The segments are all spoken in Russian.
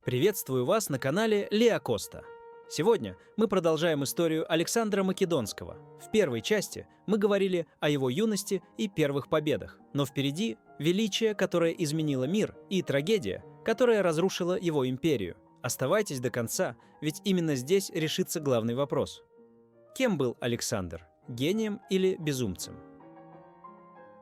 Приветствую вас на канале Лео Коста. Сегодня мы продолжаем историю Александра Македонского. В первой части мы говорили о его юности и первых победах, но впереди величие, которое изменило мир, и трагедия, которая разрушила его империю. Оставайтесь до конца, ведь именно здесь решится главный вопрос. Кем был Александр? Гением или безумцем?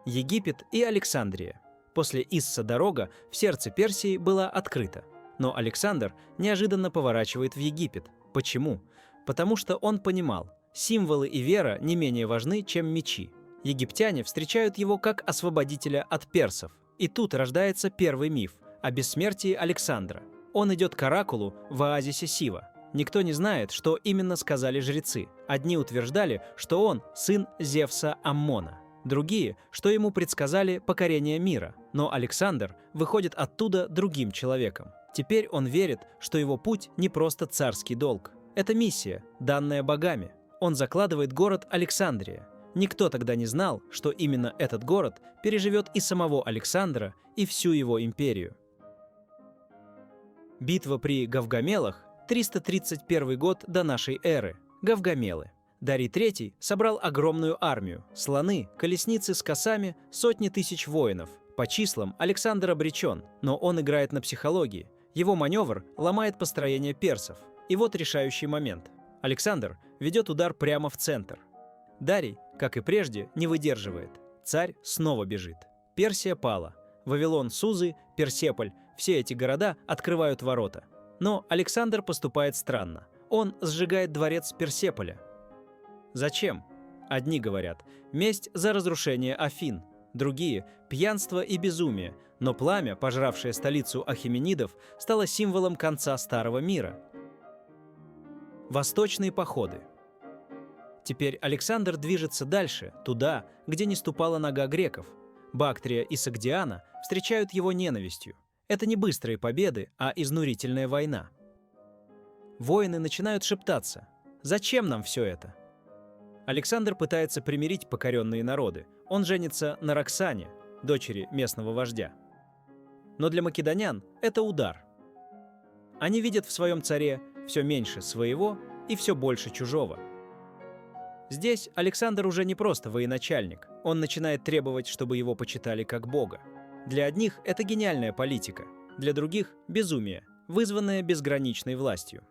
Египет и Александрия. После Исса дорога в сердце Персии была открыта. Но Александр неожиданно поворачивает в Египет. Почему? Потому что он понимал, символы и вера не менее важны, чем мечи. Египтяне встречают его как освободителя от персов. И тут рождается первый миф о бессмертии Александра. Он идет к оракулу в оазисе Сива. Никто не знает, что именно сказали жрецы. Одни утверждали, что он сын Зевса Аммона. Другие, что ему предсказали покорение мира. Но Александр выходит оттуда другим человеком. Теперь он верит, что его путь не просто царский долг. Это миссия, данная богами. Он закладывает город Александрия. Никто тогда не знал, что именно этот город переживет и самого Александра, и всю его империю. Битва при Гавгамелах, 331 год до нашей эры. Гавгамелы. Дарий III собрал огромную армию, слоны, колесницы с косами, сотни тысяч воинов. По числам Александр обречен, но он играет на психологии. Его маневр ломает построение персов. И вот решающий момент. Александр ведет удар прямо в центр. Дарий, как и прежде, не выдерживает. Царь снова бежит. Персия пала. Вавилон, Сузы, Персеполь – все эти города открывают ворота. Но Александр поступает странно. Он сжигает дворец Персеполя. Зачем? Одни говорят – месть за разрушение Афин. Другие – пьянство и безумие, но пламя, пожравшее столицу ахеменидов, стало символом конца Старого мира. Восточные походы. Теперь Александр движется дальше, туда, где не ступала нога греков. Бактрия и Согдиана встречают его ненавистью. Это не быстрые победы, а изнурительная война. Воины начинают шептаться: «Зачем нам все это?» Александр пытается примирить покоренные народы. Он женится на Роксане, дочери местного вождя. Но для македонян это удар. Они видят в своем царе все меньше своего и все больше чужого. Здесь Александр уже не просто военачальник. Он начинает требовать, чтобы его почитали как бога. Для одних это гениальная политика, для других – безумие, вызванное безграничной властью.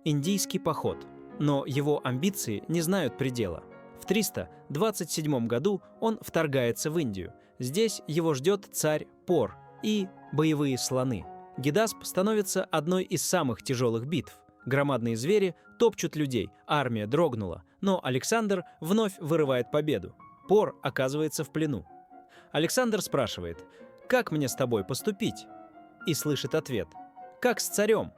Индийский поход. Но его амбиции не знают предела. В 327 году он вторгается в Индию. Здесь его ждет царь Пор и боевые слоны. Гидасп становится одной из самых тяжелых битв. Громадные звери топчут людей, армия дрогнула, но Александр вновь вырывает победу. Пор оказывается в плену. Александр спрашивает: «Как мне с тобой поступить?» И слышит ответ: «Как с царем».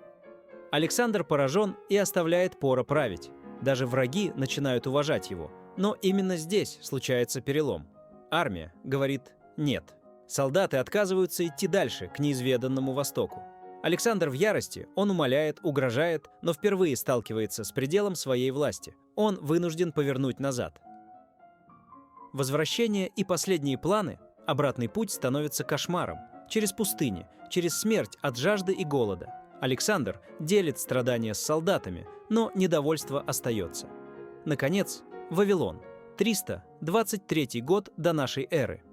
Александр поражен и оставляет Пора править. Даже враги начинают уважать его. Но именно здесь случается перелом. Армия говорит «нет». Солдаты отказываются идти дальше, к неизведанному Востоку. Александр в ярости, он умоляет, угрожает, но впервые сталкивается с пределом своей власти. Он вынужден повернуть назад. Возвращение и последние планы, обратный путь становится кошмаром. Через пустыни, через смерть от жажды и голода. Александр делит страдания с солдатами, но недовольство остается. Наконец, Вавилон. 323 год до нашей эры.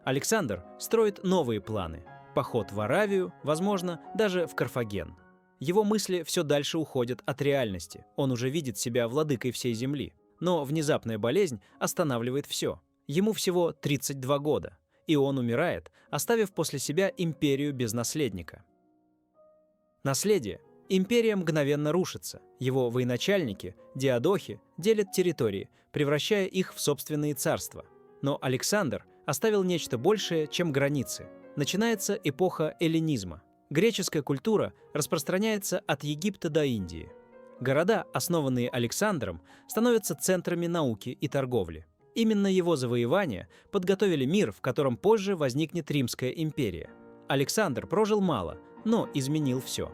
Александр строит новые планы. Поход в Аравию, возможно, даже в Карфаген. Его мысли все дальше уходят от реальности. Он уже видит себя владыкой всей земли. Но внезапная болезнь останавливает все. Ему всего 32 года. И он умирает, оставив после себя империю без наследника. Наследие. Империя мгновенно рушится. Его военачальники, диадохи, делят территории, превращая их в собственные царства. Но Александр оставил нечто большее, чем границы. Начинается эпоха эллинизма. Греческая культура распространяется от Египта до Индии. Города, основанные Александром, становятся центрами науки и торговли. Именно его завоевания подготовили мир, в котором позже возникнет Римская империя. Александр прожил мало, но изменил все.